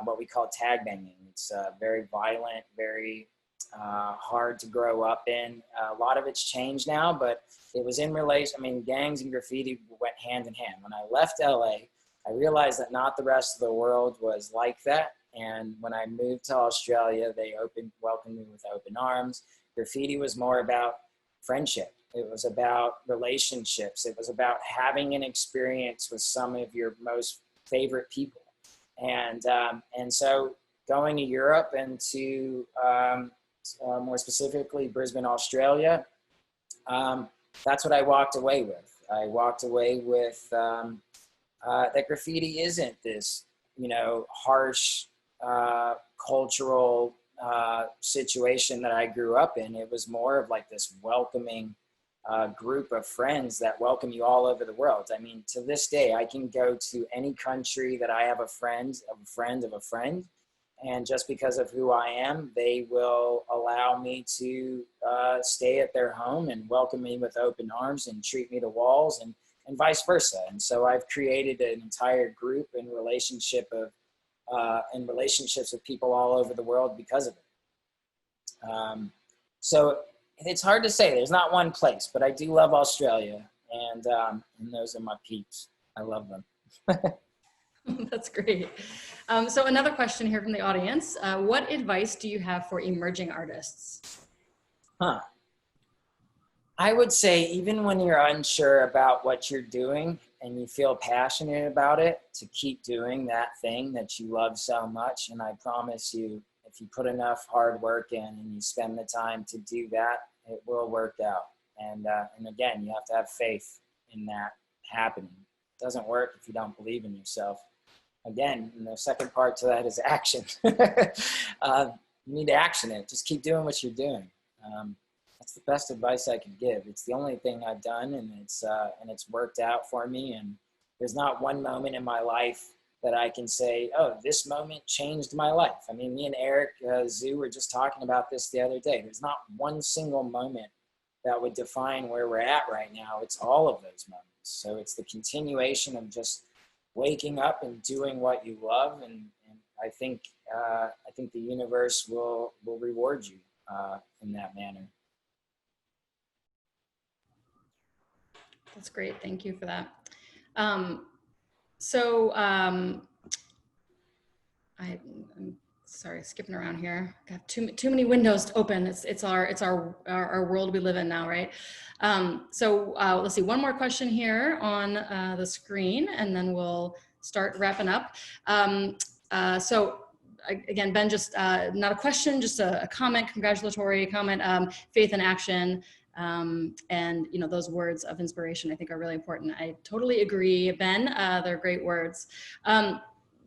what we call tag banging. It's very violent, very hard to grow up in. A lot of it's changed now, but it was in relation, gangs and graffiti went hand in hand. When I left LA, I realized that not the rest of the world was like that. And when I moved to Australia, they welcomed me with open arms. Graffiti was more about friendship. It was about relationships. It was about having an experience with some of your most favorite people. And so going to Europe and to more specifically Brisbane, Australia, that's what I walked away with. I walked away with that graffiti isn't this, harsh, cultural situation that I grew up in. It was more of like this welcoming group of friends that welcome you all over the world. I mean, to this day, I can go to any country that I have a friend of a friend of a friend, and just because of who I am, they will allow me to stay at their home and welcome me with open arms and treat me to walls, and vice versa. And so I've created an entire group and relationships with people all over the world because of it. So it's hard to say. There's not one place, but I do love Australia, and those are my peeps. I love them. That's great. So another question here from the audience. What advice do you have for emerging artists? I would say, even when you're unsure about what you're doing and you feel passionate about it, to keep doing that thing that you love so much. And I promise you, if you put enough hard work in and you spend the time to do that, it will work out. And again, you have to have faith in that happening. It doesn't work if you don't believe in yourself. Again, and the second part to that is action. You need to action it. Just keep doing what you're doing. That's the best advice I can give. It's the only thing I've done, and it's worked out for me. And there's not one moment in my life that I can say, oh, this moment changed my life. I mean, me and Eric Zhu were just talking about this the other day. There's not one single moment that would define where we're at right now. It's all of those moments. So it's the continuation of just waking up and doing what you love. And I think the universe will reward you in that manner. That's great. Thank you for that. I'm sorry, skipping around here. I have too many windows open. It's our world we live in now, right? Let's see, one more question here on the screen, and then we'll start wrapping up. Again, Ben, just not a question, just a comment, congratulatory comment, faith in action. And those words of inspiration I think are really important. I totally agree, Ben. They're great words.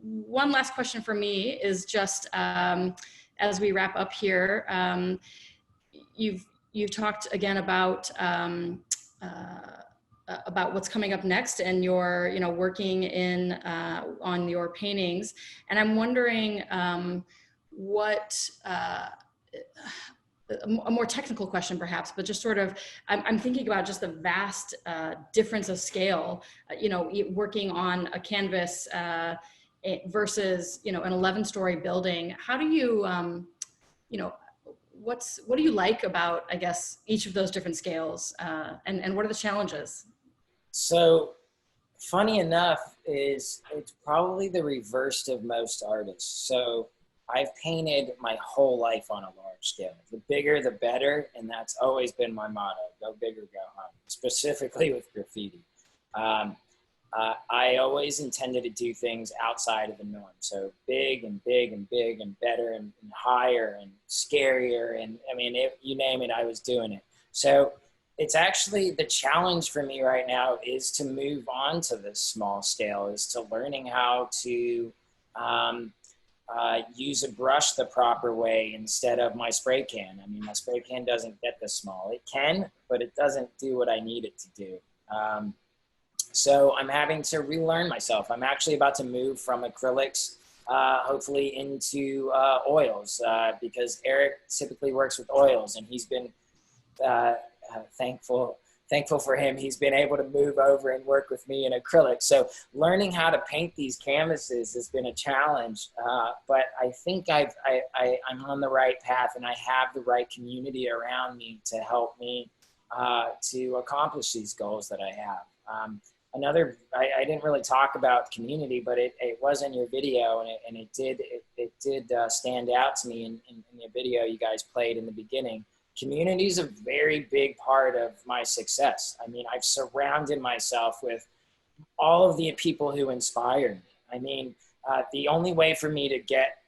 One last question for me is just as we wrap up here, you've talked again about what's coming up next, and you're working on your paintings, and I'm wondering what. A more technical question perhaps, but just sort of, I'm thinking about just the vast difference of scale, working on a canvas versus, an 11-story building. How do you, what do you like about, I guess, each of those different scales, and what are the challenges? So funny enough it's probably the reverse of most artists. So I've painted my whole life on a large scale. The bigger, the better, and that's always been my motto, go big or go home, specifically with graffiti. I always intended to do things outside of the norm. So big and big and big and better and higher and scarier. And I mean, you name it, I was doing it. So it's actually the challenge for me right now is to move on to this small scale, is to learning how to use a brush the proper way instead of my spray can. I mean, my spray can doesn't get this small. It can, but it doesn't do what I need it to do. So I'm having to relearn myself. I'm actually about to move from acrylics, hopefully into oils, because Eric typically works with oils, and he's been thankful for him. He's been able to move over and work with me in acrylic. So learning how to paint these canvases has been a challenge, but I think I'm on the right path, and I have the right community around me to help me to accomplish these goals that I have. I didn't really talk about community, but it was in your video, and it did stand out to me in the video you guys played in the beginning. Community is a very big part of my success. I mean, I've surrounded myself with all of the people who inspire me. I mean, the only way for me to get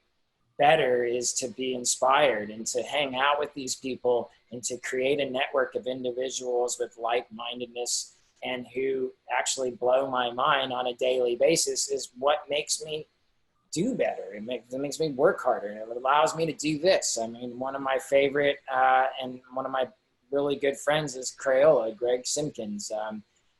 better is to be inspired and to hang out with these people and to create a network of individuals with like-mindedness and who actually blow my mind on a daily basis is what makes me do better. It makes me work harder, and it allows me to do this. I mean, one of my favorite and one of my really good friends is Crayola, Greg Simpkins.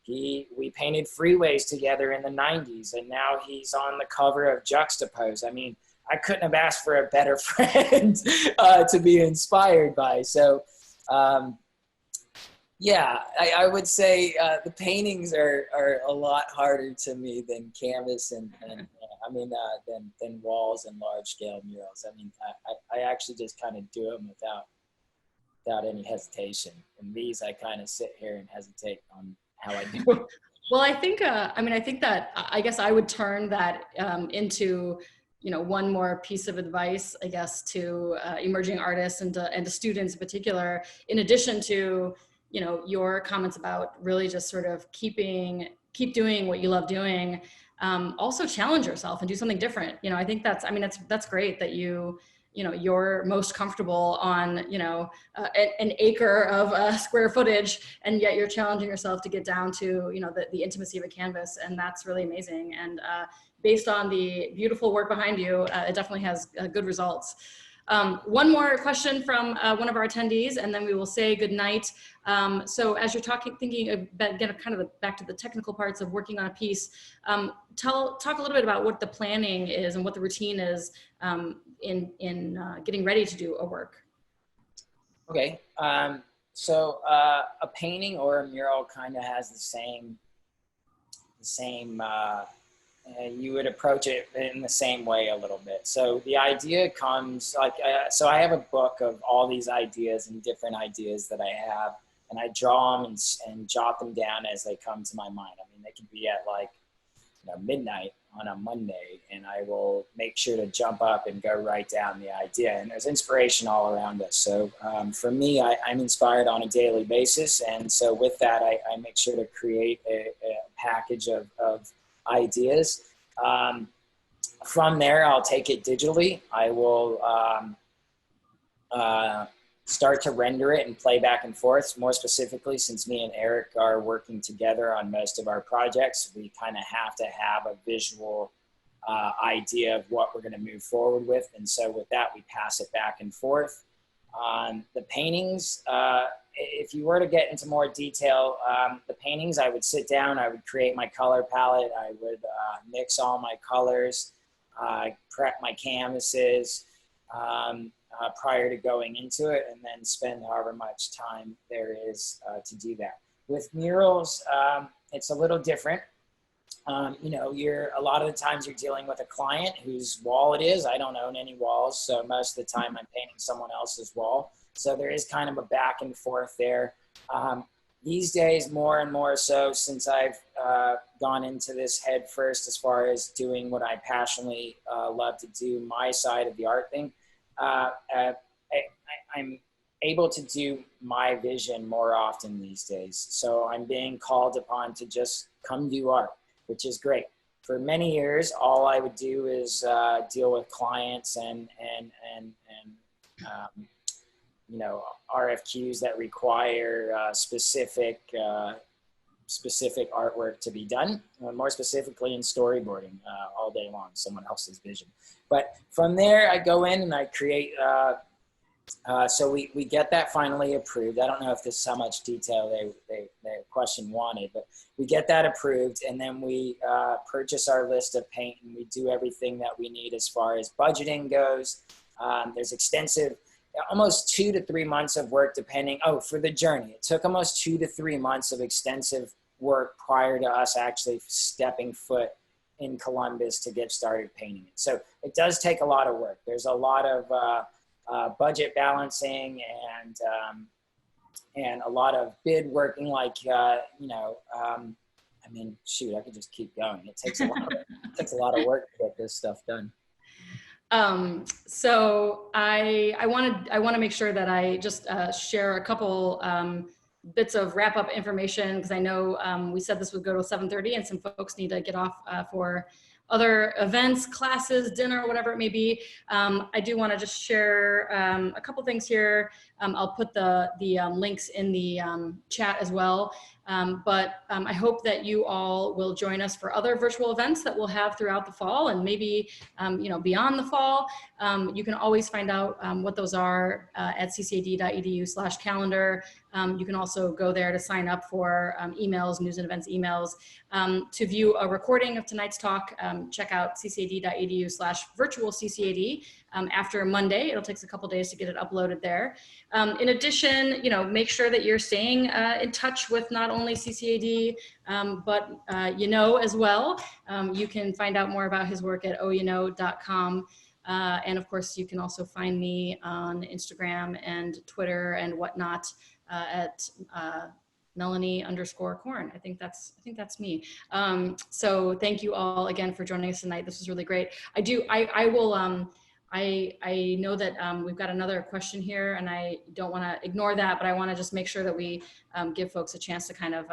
We painted freeways together in the 90s, and now he's on the cover of Juxtapose. I mean, I couldn't have asked for a better friend to be inspired by. So, yeah, I would say the paintings are a lot harder to me than canvas than walls and large scale murals. I mean, I actually just kind of do them without any hesitation. And these, I kind of sit here and hesitate on how I do it. Well, I think, I think that, I guess I would turn that into, one more piece of advice, I guess, to emerging artists and to students in particular, in addition to, your comments about really just sort of keep doing what you love doing. Also challenge yourself and do something different. I think that's great that you're most comfortable on, an acre of square footage, and yet you're challenging yourself to get down to, the intimacy of a canvas. And that's really amazing. And based on the beautiful work behind you, it definitely has good results. One more question from one of our attendees, and then we will say good night. So as you're thinking about, again, kind of back to the technical parts of working on a piece, talk a little bit about what the planning is and what the routine is in getting ready to do a work. Okay, so a painting or a mural kind of has the same you would approach it in the same way a little bit. So the idea comes so I have a book of all these ideas and different ideas that I have, and I draw them and jot them down as they come to my mind. I mean, they can be at midnight on a Monday, and I will make sure to jump up and go write down the idea. And there's inspiration all around us. So for me, I'm inspired on a daily basis. And so with that, I make sure to create a package of ideas. From there, I'll take it digitally. I will start to render it and play back and forth. More specifically, since me and Eric are working together on most of our projects, we kind of have to have a visual idea of what we're going to move forward with. And so with that, we pass it back and forth. The paintings, if you were to get into more detail, the paintings, I would sit down, I would create my color palette, I would mix all my colors, prep my canvases prior to going into it, and then spend however much time there is to do that. With murals, it's a little different. A lot of the times you're dealing with a client whose wall it is. I don't own any walls, so most of the time I'm painting someone else's wall. So there is kind of a back and forth there. These days, more and more so, since I've gone into this head first as far as doing what I passionately love to do, my side of the art thing, I'm able to do my vision more often these days. So I'm being called upon to just come do art, which is great. For many years, all I would do is deal with clients and RFQs that require specific artwork to be done, more specifically in storyboarding all day long, someone else's vision. But from there, I go in and I create, so we get that finally approved. I don't know if this is how much detail the question wanted, but we get that approved, and then we purchase our list of paint, and we do everything that we need as far as budgeting goes. There's extensive, almost 2 to 3 months of work depending, for the journey. It took almost 2 to 3 months of extensive work prior to us actually stepping foot in Columbus to get started painting it. So it does take a lot of work. There's a lot of budget balancing and a lot of bid working, I could just keep going. It takes a lot of work to get this stuff done. So I want to make sure that I just share a couple bits of wrap-up information, because I know we said this would go to 7:30, and some folks need to get off for other events, classes, dinner, whatever it may be. I do want to just share a couple things here. I'll put the links in the chat as well. But I hope that you all will join us for other virtual events that we'll have throughout the fall, and maybe beyond the fall. You can always find out what those are at ccad.edu/calendar. You can also go there to sign up for emails, news and events emails. To view a recording of tonight's talk, check out ccad.edu/virtual-CCAD. After Monday, it'll take a couple days to get it uploaded there. In addition, make sure that you're staying in touch with not only CCAD, but Yanoe as well. You can find out more about his work at oyanoe.com. And of course, you can also find me on Instagram and Twitter and whatnot at Melanie_Corn. I think that's me. So thank you all again for joining us tonight. This was really great. I know that we've got another question here, and I don't want to ignore that, but I want to just make sure that we give folks a chance to kind of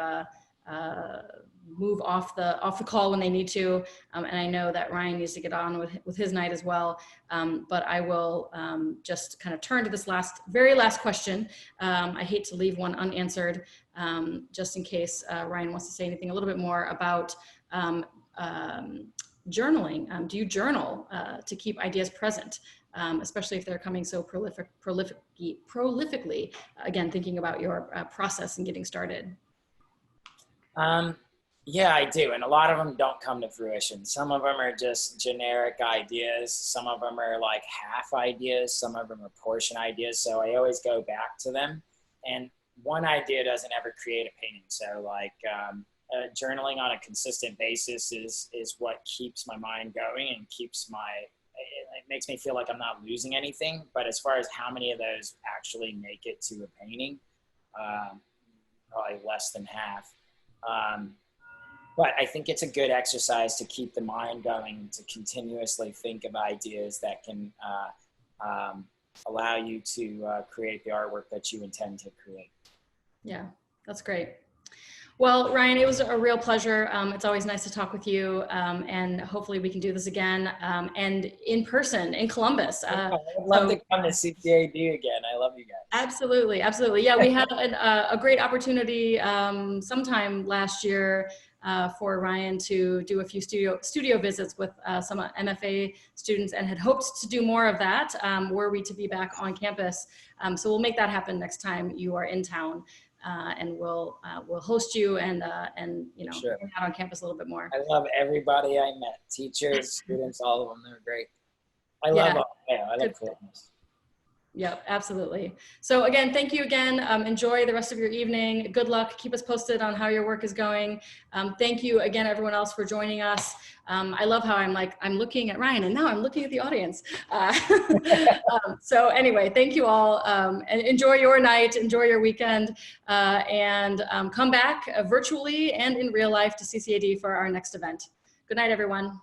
move off the call when they need to. And I know that Ryan needs to get on with his night as well. But I will just kind of turn to this very last question. I hate to leave one unanswered, just in case Ryan wants to say anything a little bit more about journaling. Do you journal to keep ideas present, especially if they're coming so prolifically? Again, thinking about your process and getting started. Yeah, I do. And a lot of them don't come to fruition. Some of them are just generic ideas. Some of them are like half ideas. Some of them are portion ideas. So I always go back to them. And one idea doesn't ever create a painting. So like journaling on a consistent basis is what keeps my mind going and keeps it makes me feel like I'm not losing anything. But as far as how many of those actually make it to a painting, probably less than half. But I think it's a good exercise to keep the mind going, to continuously think of ideas that can allow you to create the artwork that you intend to create. Yeah, that's great. Well, Ryan, it was a real pleasure. It's always nice to talk with you, and hopefully we can do this again and in person in Columbus. I'd love to come to CCAD again. I love you guys. Absolutely, absolutely. Yeah, we had a great opportunity sometime last year for Ryan to do a few studio visits with some MFA students, and had hoped to do more of that were we to be back on campus. So we'll make that happen next time you are in town. And we'll host you and Sure. hang out on campus a little bit more. I love everybody I met, teachers, students, all of them. They're great. I love Columbus. Yep, absolutely. So again, thank you again. Enjoy the rest of your evening. Good luck. Keep us posted on how your work is going. Thank you again, everyone else, for joining us. I love how I'm looking at Ryan, and now I'm looking at the audience. So anyway, thank you all, and enjoy your night, enjoy your weekend, and come back virtually and in real life to CCAD for our next event. Good night, everyone.